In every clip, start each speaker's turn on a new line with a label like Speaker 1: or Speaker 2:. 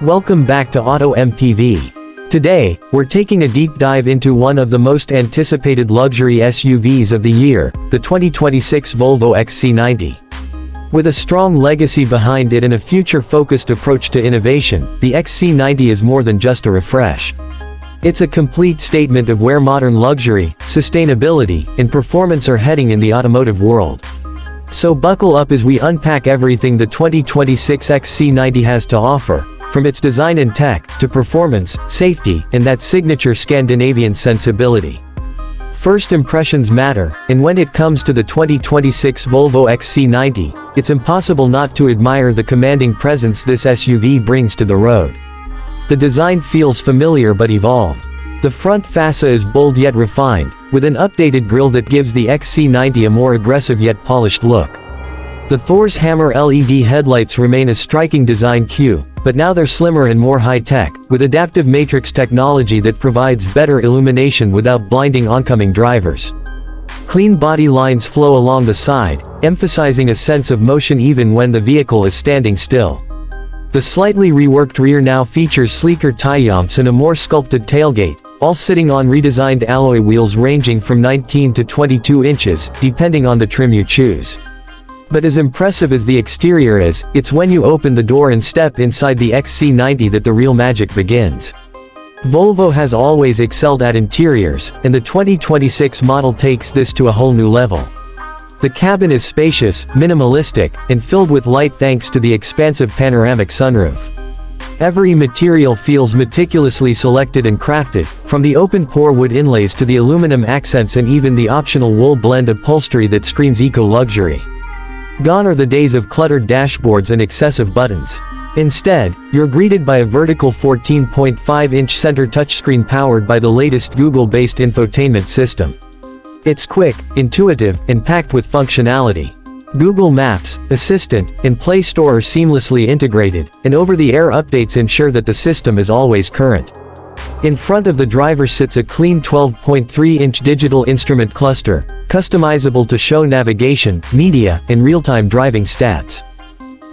Speaker 1: Welcome back to Auto MPV. Today, we're taking a deep dive into one of the most anticipated luxury SUVs of the year, the 2026 Volvo XC90. With a strong legacy behind it and a future-focused approach to innovation, the XC90 is more than just a refresh. It's a complete statement of where modern luxury, sustainability, and performance are heading in the automotive world. So buckle up as we unpack everything the 2026 XC90 has to offer, from its design and tech, to performance, safety, and that signature Scandinavian sensibility. First impressions matter, and when it comes to the 2026 Volvo XC90, it's impossible not to admire the commanding presence this SUV brings to the road. The design feels familiar but evolved. The front fascia is bold yet refined, with an updated grille that gives the XC90 a more aggressive yet polished look. The Thor's Hammer LED headlights remain a striking design cue, but now they're slimmer and more high-tech, with adaptive matrix technology that provides better illumination without blinding oncoming drivers. Clean body lines flow along the side, emphasizing a sense of motion even when the vehicle is standing still. The slightly reworked rear now features sleeker taillamps and a more sculpted tailgate, all sitting on redesigned alloy wheels ranging from 19 to 22 inches, depending on the trim you choose. But as impressive as the exterior is, it's when you open the door and step inside the XC90 that the real magic begins. Volvo has always excelled at interiors, and the 2026 model takes this to a whole new level. The cabin is spacious, minimalistic, and filled with light thanks to the expansive panoramic sunroof. Every material feels meticulously selected and crafted, from the open-pore wood inlays to the aluminum accents and even the optional wool blend upholstery that screams eco-luxury. Gone are the days of cluttered dashboards and excessive buttons. Instead, you're greeted by a vertical 14.5-inch center touchscreen powered by the latest Google-based infotainment system. It's quick, intuitive, and packed with functionality. Google Maps, Assistant, and Play Store are seamlessly integrated, and over-the-air updates ensure that the system is always current. In front of the driver sits a clean 12.3-inch digital instrument cluster, customizable to show navigation, media, and real-time driving stats.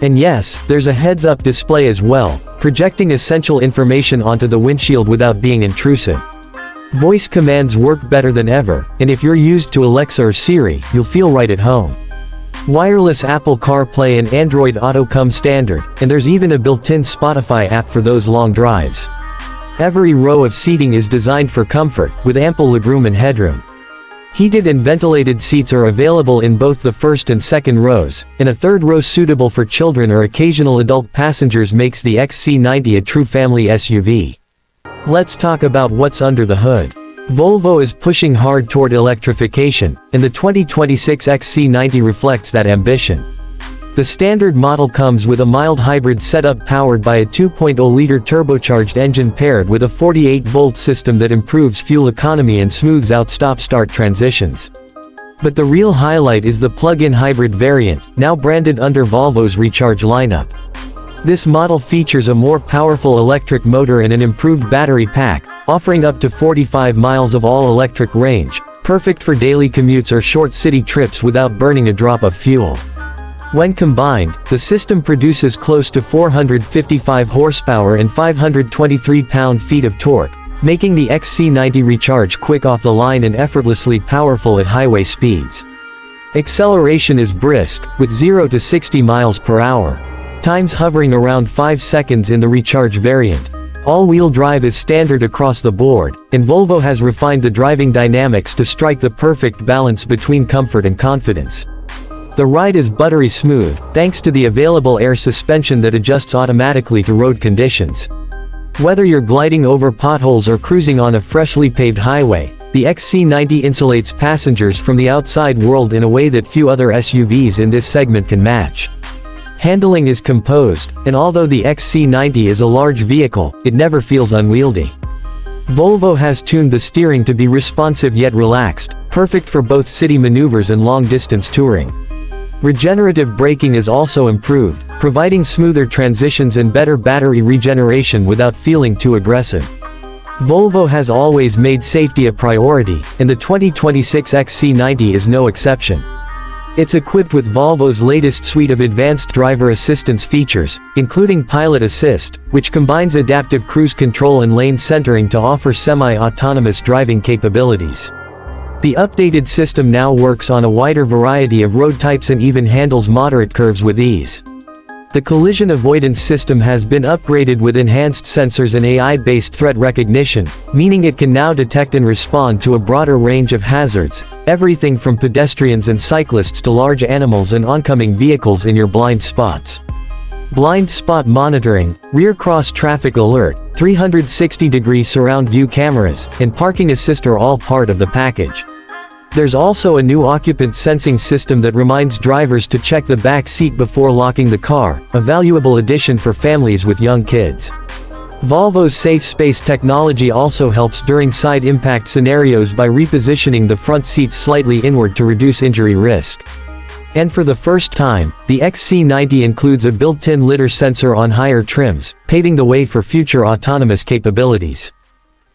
Speaker 1: And yes, there's a heads-up display as well, projecting essential information onto the windshield without being intrusive. Voice commands work better than ever, and if you're used to Alexa or Siri, you'll feel right at home. Wireless Apple CarPlay and Android Auto come standard, and there's even a built-in Spotify app for those long drives. Every row of seating is designed for comfort, with ample legroom and headroom. Heated and ventilated seats are available in both the first and second rows, and a third row suitable for children or occasional adult passengers makes the XC90 a true family SUV. Let's talk about what's under the hood. Volvo is pushing hard toward electrification, and the 2026 XC90 reflects that ambition. The standard model comes with a mild hybrid setup powered by a 2.0-liter turbocharged engine paired with a 48-volt system that improves fuel economy and smooths out stop-start transitions. But the real highlight is the plug-in hybrid variant, now branded under Volvo's Recharge lineup. This model features a more powerful electric motor and an improved battery pack, offering up to 45 miles of all-electric range, perfect for daily commutes or short city trips without burning a drop of fuel. When combined, the system produces close to 455 horsepower and 523 pound-feet of torque, making the XC90 Recharge quick off the line and effortlessly powerful at highway speeds. Acceleration is brisk, with 0 to 60 miles per hour. Times hovering around 5 seconds in the Recharge variant. All-wheel drive is standard across the board, and Volvo has refined the driving dynamics to strike the perfect balance between comfort and confidence. The ride is buttery smooth, thanks to the available air suspension that adjusts automatically to road conditions. Whether you're gliding over potholes or cruising on a freshly paved highway, the XC90 insulates passengers from the outside world in a way that few other SUVs in this segment can match. Handling is composed, and although the XC90 is a large vehicle, it never feels unwieldy. Volvo has tuned the steering to be responsive yet relaxed, perfect for both city maneuvers and long-distance touring. Regenerative braking is also improved, providing smoother transitions and better battery regeneration without feeling too aggressive. Volvo has always made safety a priority, and the 2026 XC90 is no exception. It's equipped with Volvo's latest suite of advanced driver assistance features, including Pilot Assist, which combines adaptive cruise control and lane centering to offer semi-autonomous driving capabilities. The updated system now works on a wider variety of road types and even handles moderate curves with ease. The collision avoidance system has been upgraded with enhanced sensors and AI-based threat recognition, meaning it can now detect and respond to a broader range of hazards, everything from pedestrians and cyclists to large animals and oncoming vehicles in your blind spots. Blind spot monitoring, rear cross traffic alert, 360-degree surround view cameras, and parking assist are all part of the package. There's also a new occupant sensing system that reminds drivers to check the back seat before locking the car, a valuable addition for families with young kids. Volvo's safe space technology also helps during side impact scenarios by repositioning the front seats slightly inward to reduce injury risk. And for the first time, the XC90 includes a built-in lidar sensor on higher trims, paving the way for future autonomous capabilities.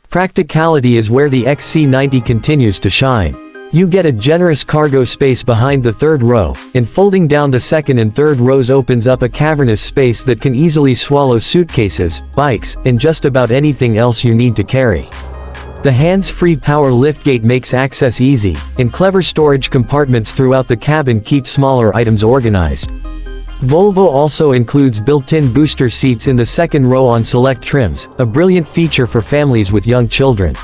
Speaker 1: Practicality is where the XC90 continues to shine. You get a generous cargo space behind the third row, and folding down the second and third rows opens up a cavernous space that can easily swallow suitcases, bikes, and just about anything else you need to carry. The hands-free power liftgate makes access easy, and clever storage compartments throughout the cabin keep smaller items organized. Volvo also includes built-in booster seats in the second row on select trims, a brilliant feature for families with young children.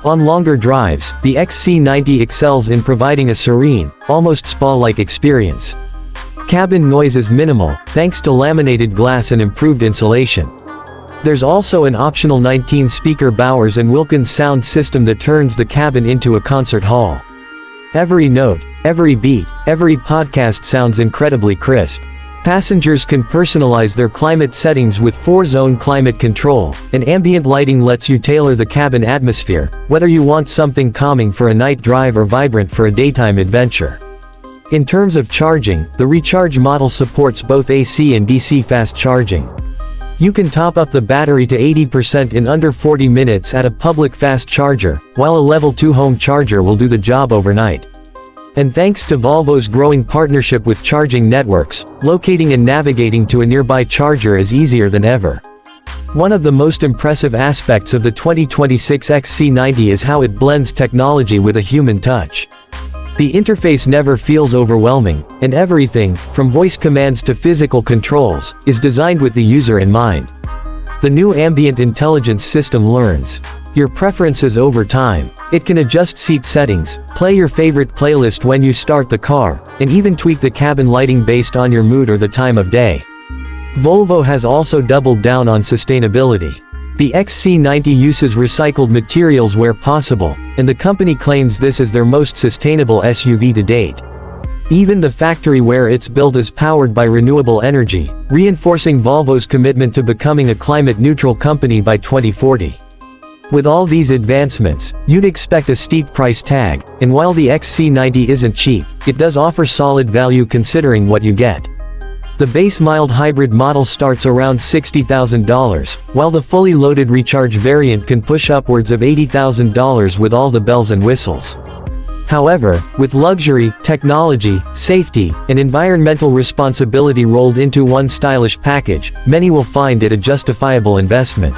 Speaker 1: On longer drives, the XC90 excels in providing a serene, almost spa-like experience. Cabin noise is minimal, thanks to laminated glass and improved insulation. There's also an optional 19-speaker Bowers & Wilkins sound system that turns the cabin into a concert hall. Every note, every beat, every podcast sounds incredibly crisp. Passengers can personalize their climate settings with 4-zone climate control, and ambient lighting lets you tailor the cabin atmosphere, whether you want something calming for a night drive or vibrant for a daytime adventure. In terms of charging, the Recharge model supports both AC and DC fast charging. You can top up the battery to 80% in under 40 minutes at a public fast charger, while a level 2 home charger will do the job overnight. And thanks to Volvo's growing partnership with charging networks, locating and navigating to a nearby charger is easier than ever. One of the most impressive aspects of the 2026 XC90 is how it blends technology with a human touch. The interface never feels overwhelming, and everything, from voice commands to physical controls, is designed with the user in mind. The new ambient intelligence system learns your preferences over time. It can adjust seat settings, play your favorite playlist when you start the car, and even tweak the cabin lighting based on your mood or the time of day. Volvo has also doubled down on sustainability. The XC90 uses recycled materials where possible, and the company claims this is their most sustainable SUV to date. Even the factory where it's built is powered by renewable energy, reinforcing Volvo's commitment to becoming a climate-neutral company by 2040. With all these advancements, you'd expect a steep price tag, and while the XC90 isn't cheap, it does offer solid value considering what you get. The base mild hybrid model starts around $60,000, while the fully loaded Recharge variant can push upwards of $80,000 with all the bells and whistles. However, with luxury, technology, safety, and environmental responsibility rolled into one stylish package, many will find it a justifiable investment.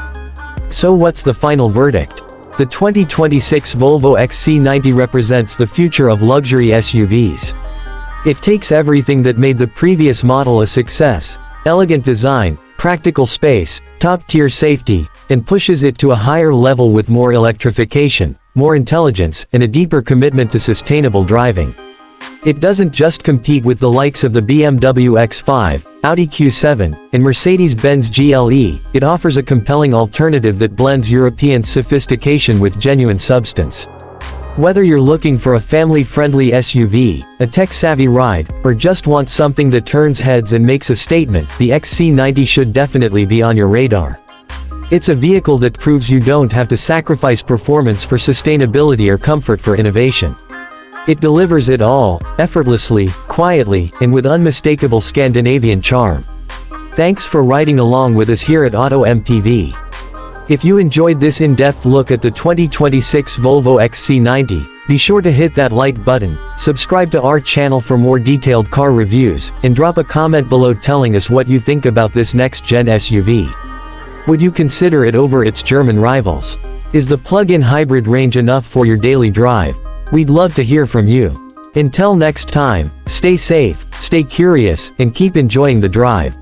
Speaker 1: So what's the final verdict? The 2026 Volvo XC90 represents the future of luxury SUVs. It takes everything that made the previous model a success, elegant design, practical space, top-tier safety, and pushes it to a higher level with more electrification, more intelligence, and a deeper commitment to sustainable driving. It doesn't just compete with the likes of the BMW X5, Audi Q7, and Mercedes-Benz GLE, it offers a compelling alternative that blends European sophistication with genuine substance. Whether you're looking for a family-friendly SUV, a tech-savvy ride, or just want something that turns heads and makes a statement, the XC90 should definitely be on your radar. It's a vehicle that proves you don't have to sacrifice performance for sustainability or comfort for innovation. It delivers it all, effortlessly, quietly, and with unmistakable Scandinavian charm. Thanks for riding along with us here at Auto MPV. If you enjoyed this in-depth look at the 2026 Volvo XC90, Be sure to hit that like button, subscribe to our channel for more detailed car reviews, and drop a comment below telling us what you think about this next-gen SUV. Would you consider it over its German rivals? Is the plug-in hybrid range enough for your daily drive? We'd love to hear from you. Until next time, stay safe, stay curious, and keep enjoying the drive.